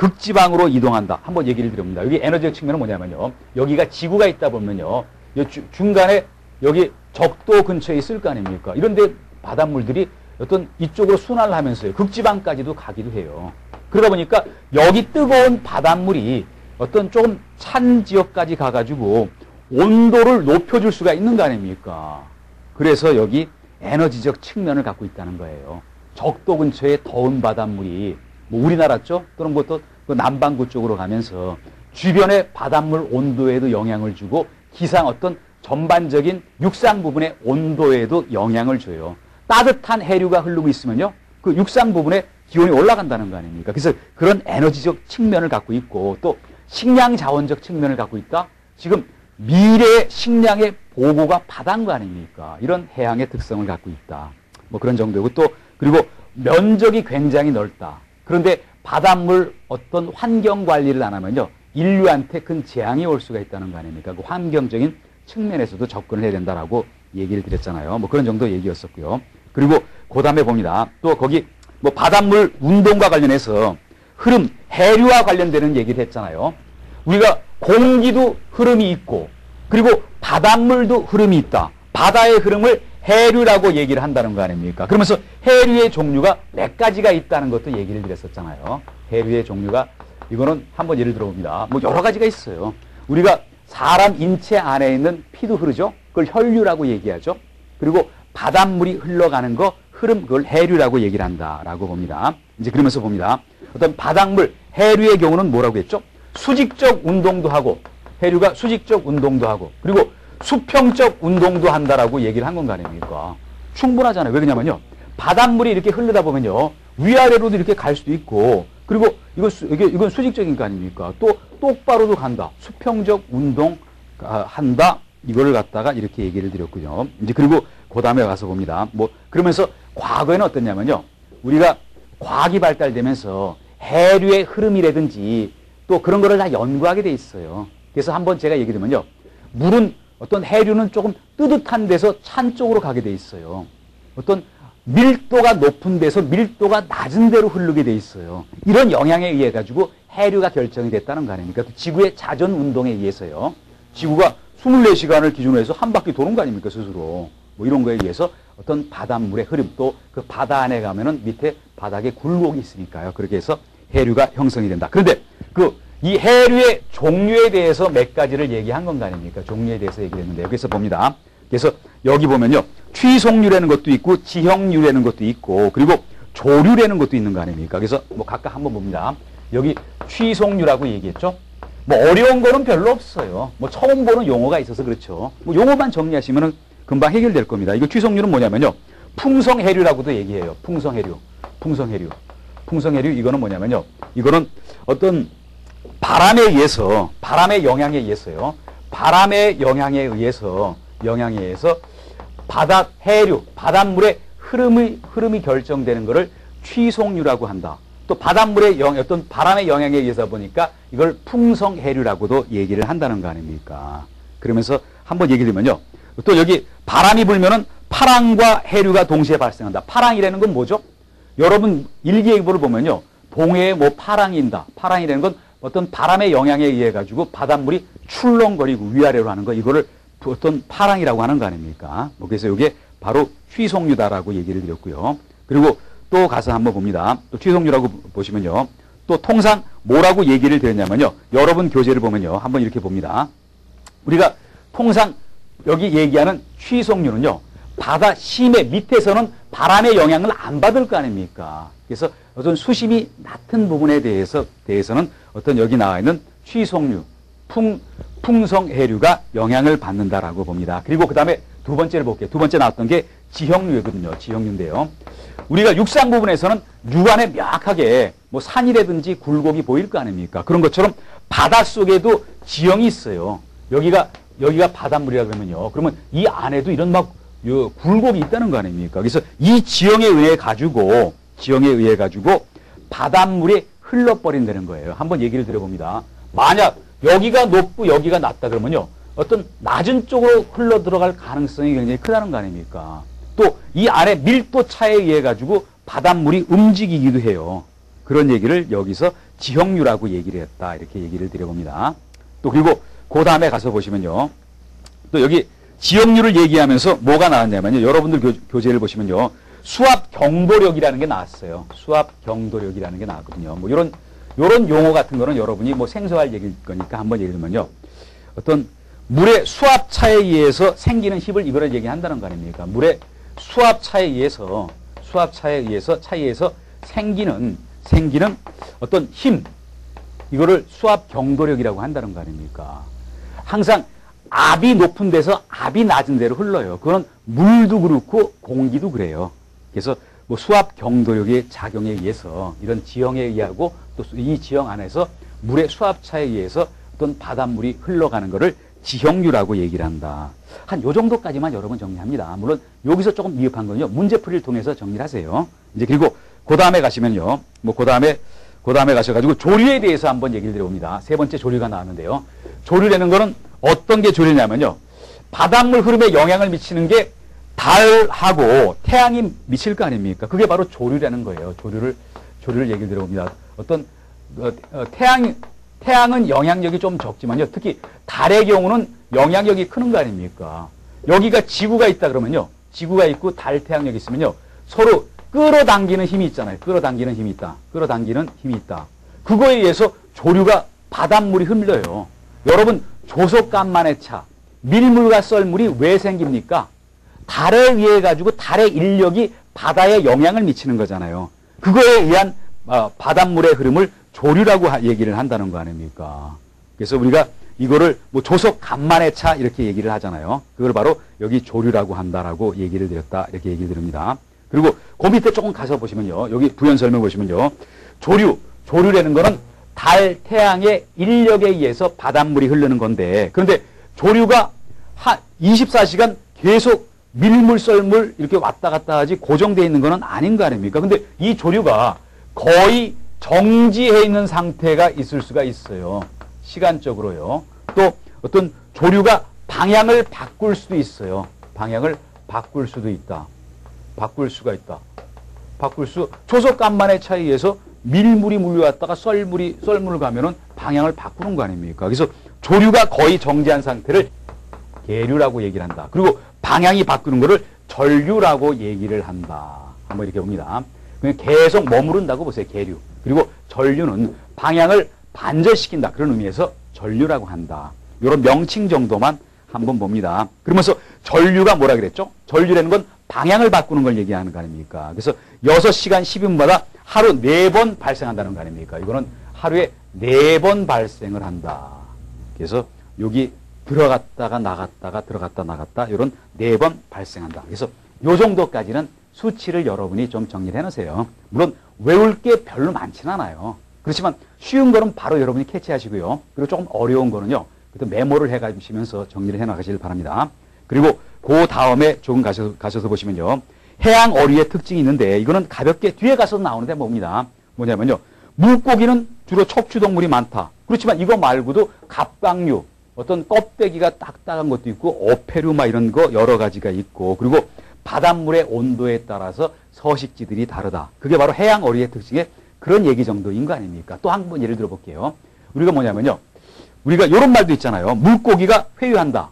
극지방으로 이동한다. 한번 얘기를 드립니다. 여기 에너지적 측면은 뭐냐면요. 여기가 지구가 있다 보면요. 중간에 여기 적도 근처에 있을 거 아닙니까? 이런데 바닷물들이 어떤 이쪽으로 순환을 하면서요. 극지방까지도 가기도 해요. 그러다 보니까 여기 뜨거운 바닷물이 어떤 조금 찬 지역까지 가가지고 온도를 높여줄 수가 있는 거 아닙니까? 그래서 여기 에너지적 측면을 갖고 있다는 거예요. 적도 근처에 더운 바닷물이 뭐 우리나라 쪽 또는 뭐 또 남반구 쪽으로 가면서 주변의 바닷물 온도에도 영향을 주고 기상 어떤 전반적인 육상 부분의 온도에도 영향을 줘요. 따뜻한 해류가 흐르고 있으면요. 그 육상 부분의 기온이 올라간다는 거 아닙니까? 그래서 그런 에너지적 측면을 갖고 있고 또 식량 자원적 측면을 갖고 있다. 지금 미래의 식량의 보고가 바다인 거 아닙니까? 이런 해양의 특성을 갖고 있다. 뭐 그런 정도고 또 그리고 면적이 굉장히 넓다. 그런데 바닷물 어떤 환경 관리를 안 하면요. 인류한테 큰 재앙이 올 수가 있다는 거 아닙니까? 그 환경적인 측면에서도 접근을 해야 된다라고 얘기를 드렸잖아요. 뭐 그런 정도 얘기였었고요. 그리고 그 다음에 봅니다. 또 거기 뭐 바닷물 운동과 관련해서 흐름, 해류와 관련되는 얘기를 했잖아요. 우리가 공기도 흐름이 있고 그리고 바닷물도 흐름이 있다. 바다의 흐름을 해류라고 얘기를 한다는 거 아닙니까? 그러면서 해류의 종류가 몇 가지가 있다는 것도 얘기를 드렸었잖아요. 해류의 종류가 이거는 한번 예를 들어봅니다. 뭐 여러 가지가 있어요. 우리가 사람 인체 안에 있는 피도 흐르죠. 그걸 혈류라고 얘기하죠. 그리고 바닷물이 흘러가는 거 흐름 그걸 해류라고 얘기를 한다라고 봅니다. 이제 그러면서 봅니다. 어떤 바닷물 해류의 경우는 뭐라고 했죠? 수직적 운동도 하고 해류가 수직적 운동도 하고 그리고 수평적 운동도 한다라고 얘기를 한 건 거 아닙니까? 충분하잖아요. 왜 그러냐면요. 바닷물이 이렇게 흐르다 보면요. 위아래로도 이렇게 갈 수도 있고 그리고 이건 수직적인 거 아닙니까? 또 똑바로도 간다. 수평적 운동 한다. 이거를 갖다가 이렇게 얘기를 드렸군요. 이제 그리고 그 다음에 가서 봅니다. 뭐 그러면서 과거에는 어떻냐면요. 우리가 과학이 발달되면서 해류의 흐름이라든지 또 그런 거를 다 연구하게 돼 있어요. 그래서 한번 제가 얘기 드리면요. 물은 어떤 해류는 조금 뜨뜻한 데서 찬 쪽으로 가게 돼 있어요. 어떤 밀도가 높은 데서 밀도가 낮은 데로 흐르게 돼 있어요. 이런 영향에 의해 가지고 해류가 결정이 됐다는 거 아닙니까? 또 지구의 자전 운동에 의해서요. 지구가 24시간을 기준으로 해서 한 바퀴 도는 거 아닙니까? 스스로. 뭐 이런 거에 의해서 어떤 바닷물의 흐름 또 그 바다 안에 가면은 밑에 바닥에 굴곡이 있으니까요. 그렇게 해서 해류가 형성이 된다. 그런데 이 해류의 종류에 대해서 몇 가지를 얘기한 건 거 아닙니까? 종류에 대해서 얘기를 했는데 여기서 봅니다. 그래서 여기 보면요. 취송류라는 것도 있고 지형류라는 것도 있고 그리고 조류라는 것도 있는 거 아닙니까? 그래서 뭐 각각 한번 봅니다. 여기 취송류라고 얘기했죠. 뭐 어려운 거는 별로 없어요. 뭐 처음 보는 용어가 있어서 그렇죠. 뭐 용어만 정리하시면은 금방 해결될 겁니다. 이거 취송류는 뭐냐면요. 풍성해류라고도 얘기해요. 풍성해류. 이거는 뭐냐면요. 이거는 어떤 바람에 의해서, 바람의 영향에 의해서요. 바람의 영향에 의해서 해류, 바닷물의 흐름이 결정되는 것을 취송류라고 한다. 또 바닷물의 어떤 바람의 영향에 의해서 보니까 이걸 풍성해류라고도 얘기를 한다는 거 아닙니까? 그러면서 한번 얘기 드리면요. 또 여기 바람이 불면은 파랑과 해류가 동시에 발생한다. 파랑이라는 건 뭐죠? 여러분 일기예보를 보면요. 동해에 뭐 파랑이 인다. 파랑이라는 건 어떤 바람의 영향에 의해 가지고 바닷물이 출렁거리고 위아래로 하는 거 이거를 어떤 파랑이라고 하는 거 아닙니까? 뭐 그래서 이게 바로 취송류다라고 얘기를 드렸고요. 그리고 또 가서 한번 봅니다. 또 취송류라고 보시면요. 또 통상 뭐라고 얘기를 드렸냐면요. 여러분 교재를 보면요. 한번 이렇게 봅니다. 우리가 통상 여기 얘기하는 취송류는요. 바다 심해 밑에서는 바람의 영향을 안 받을 거 아닙니까? 그래서 어떤 수심이 낮은 부분에 대해서는 어떤 여기 나와 있는 취송류, 풍성해류가 영향을 받는다라고 봅니다. 그리고 그 다음에 두 번째를 볼게요. 두 번째 나왔던 게 지형류거든요. 지형류인데요. 우리가 육상 부분에서는 육안에 명확하게 뭐 산이라든지 굴곡이 보일 거 아닙니까? 그런 것처럼 바닷속에도 지형이 있어요. 여기가 바닷물이라 그러면요. 그러면 이 안에도 이런 막 굴곡이 있다는 거 아닙니까? 그래서 이 지형에 의해 가지고 바닷물이 흘러버린다는 거예요. 한번 얘기를 드려봅니다. 만약 여기가 높고 여기가 낮다 그러면요. 어떤 낮은 쪽으로 흘러 들어갈 가능성이 굉장히 크다는 거 아닙니까? 또 이 안에 밀도 차에 의해 가지고 바닷물이 움직이기도 해요. 그런 얘기를 여기서 지형류라고 얘기를 했다. 이렇게 얘기를 드려봅니다. 또 그리고 그 다음에 가서 보시면요. 또 여기 지형류를 얘기하면서 뭐가 나왔냐면요. 여러분들 교재를 보시면요. 수압 경도력이라는 게 나왔어요. 수압 경도력이라는 게 나왔거든요. 뭐 요런 용어 같은 거는 여러분이 뭐 생소할 얘기일 거니까 한번 예를 들면요. 어떤 물의 수압 차에 의해서 생기는 힘을 이거를 얘기한다는 거 아닙니까? 물의 수압 차에 의해서 생기는 어떤 힘, 이거를 수압 경도력이라고 한다는 거 아닙니까? 항상 압이 높은 데서 압이 낮은 데로 흘러요. 그건 물도 그렇고 공기도 그래요. 그래서 뭐 수압 경도력의 작용에 의해서 이런 지형에 의하고 또 이 지형 안에서 물의 수압차에 의해서 어떤 바닷물이 흘러가는 것을 지형류라고 얘기를 한다. 한 요 정도까지만 여러분 정리합니다. 물론 여기서 조금 미흡한 건요. 문제풀이를 통해서 정리를 하세요. 이제 그리고 그 다음에 가시면요. 뭐 그 다음에 가셔가지고 조류에 대해서 한번 얘기를 드려봅니다. 세 번째 조류가 나왔는데요. 조류라는 거는 어떤 게 조류냐면요. 바닷물 흐름에 영향을 미치는 게 달하고 태양이 미칠 거 아닙니까? 그게 바로 조류라는 거예요. 조류를 얘기를 드려봅니다. 어떤 태양은 영향력이 좀 적지만요. 특히 달의 경우는 영향력이 크는 거 아닙니까? 여기가 지구가 있다 그러면요. 지구가 있고 달 태양력이 있으면요. 서로 끌어당기는 힘이 있잖아요. 끌어당기는 힘이 있다. 그거에 의해서 조류가 바닷물이 흘러요. 여러분 조속간만의 차, 밀물과 썰물이 왜 생깁니까? 달에 의해 가지고 달의 인력이 바다에 영향을 미치는 거잖아요. 그거에 의한 바닷물의 흐름을 조류라고 얘기를 한다는 거 아닙니까? 그래서 우리가 이거를 뭐 조속간만의 차 이렇게 얘기를 하잖아요. 그걸 바로 여기 조류라고 한다라고 얘기를 드렸다. 이렇게 얘기를 드립니다. 그리고 그 밑에 조금 가서 보시면요. 여기 부연 설명 보시면요. 조류라는 거는 달, 태양의 인력에 의해서 바닷물이 흐르는 건데, 그런데 조류가 24시간 계속 밀물, 썰물 이렇게 왔다 갔다 하지 고정되어 있는 거는 아닌 거 아닙니까? 근데 이 조류가 거의 정지해 있는 상태가 있을 수가 있어요. 시간적으로요. 또 어떤 조류가 방향을 바꿀 수도 있어요. 방향을 바꿀 수도 있다. 조속간만의 차에 의해서 밀물이 물려왔다가 썰물을 가면은 방향을 바꾸는 거 아닙니까? 그래서 조류가 거의 정지한 상태를 계류라고 얘기를 한다. 그리고 방향이 바꾸는 거를 전류라고 얘기를 한다. 한번 이렇게 봅니다. 그냥 계속 머무른다고 보세요. 계류. 그리고 전류는 방향을 반절시킨다. 그런 의미에서 전류라고 한다. 이런 명칭 정도만 한번 봅니다. 그러면서 전류가 뭐라 그랬죠? 전류라는 건 방향을 바꾸는 걸 얘기하는 거 아닙니까? 그래서 6시간 10분마다 하루 4번 발생한다는 거 아닙니까? 이거는 하루에 4번 발생을 한다. 그래서 여기 들어갔다가 나갔다가 들어갔다 나갔다 이런 4번 발생한다. 그래서 요 정도까지는 수치를 여러분이 좀 정리를 해놓으세요. 물론 외울 게 별로 많지는 않아요. 그렇지만 쉬운 거는 바로 여러분이 캐치하시고요. 그리고 조금 어려운 거는요. 메모를 해가시면서 정리를 해나가시길 바랍니다. 그리고 그 다음에 조금 가셔서 보시면요. 해양 어류의 특징이 있는데 이거는 가볍게 뒤에 가서 나오는데 뭡니다. 뭐냐면요. 물고기는 주로 척추동물이 많다. 그렇지만 이거 말고도 갑각류, 어떤 껍데기가 딱딱한 것도 있고 어패류 막 이런 거 여러 가지가 있고 그리고 바닷물의 온도에 따라서 서식지들이 다르다. 그게 바로 해양 어류의 특징의 그런 얘기 정도인 거 아닙니까? 또 한 번 예를 들어 볼게요. 우리가 뭐냐면요. 우리가 이런 말도 있잖아요. 물고기가 회유한다.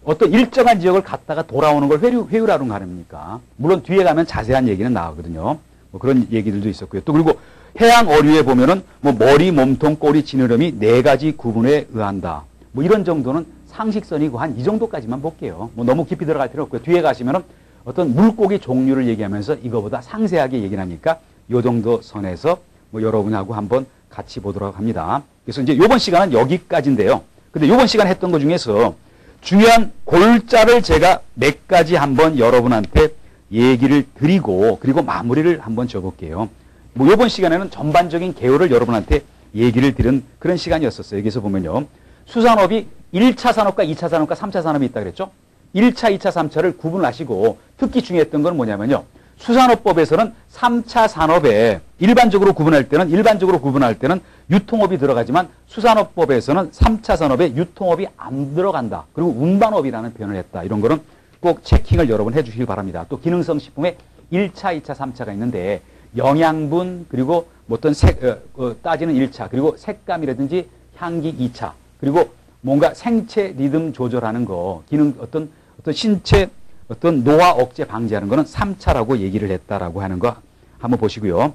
어떤 일정한 지역을 갔다가 돌아오는 걸 회유라는 거 아닙니까? 물론 뒤에 가면 자세한 얘기는 나오거든요. 뭐 그런 얘기들도 있었고요. 또 그리고 해양 어류에 보면은 뭐 머리, 몸통, 꼬리, 지느러미 4가지 구분에 의한다. 뭐 이런 정도는 상식선이고 한 이 정도까지만 볼게요. 뭐 너무 깊이 들어갈 필요 없고요. 뒤에 가시면은 어떤 물고기 종류를 얘기하면서 이거보다 상세하게 얘기를 하니까 요 정도 선에서 뭐 여러분하고 한번 같이 보도록 합니다. 그래서 이제 요번 시간은 여기까지인데요. 근데 요번 시간 했던 것 중에서 중요한 골자를 제가 몇 가지 한번 여러분한테 얘기를 드리고 그리고 마무리를 한번 줘볼게요. 뭐 요번 시간에는 전반적인 개요를 여러분한테 얘기를 드린 그런 시간이었었어요. 여기서 보면요. 수산업이 1차 산업과 2차 산업과 3차 산업이 있다 그랬죠? 1차, 2차, 3차를 구분하시고 특히 중요했던 건 뭐냐면요. 수산업법에서는 3차 산업에 일반적으로 구분할 때는 유통업이 들어가지만 수산업법에서는 3차 산업에 유통업이 안 들어간다. 그리고 운반업이라는 표현을 했다. 이런 거는 꼭 체킹을 여러분 해주시기 바랍니다. 또 기능성 식품에 1차, 2차, 3차가 있는데 영양분 그리고 뭐 어떤 따지는 1차 그리고 색감이라든지 향기 2차 그리고 뭔가 생체 리듬 조절하는 거 기능 어떤 신체 어떤 노화 억제 방지하는 거는 3차라고 얘기를 했다라고 하는 거 한번 보시고요.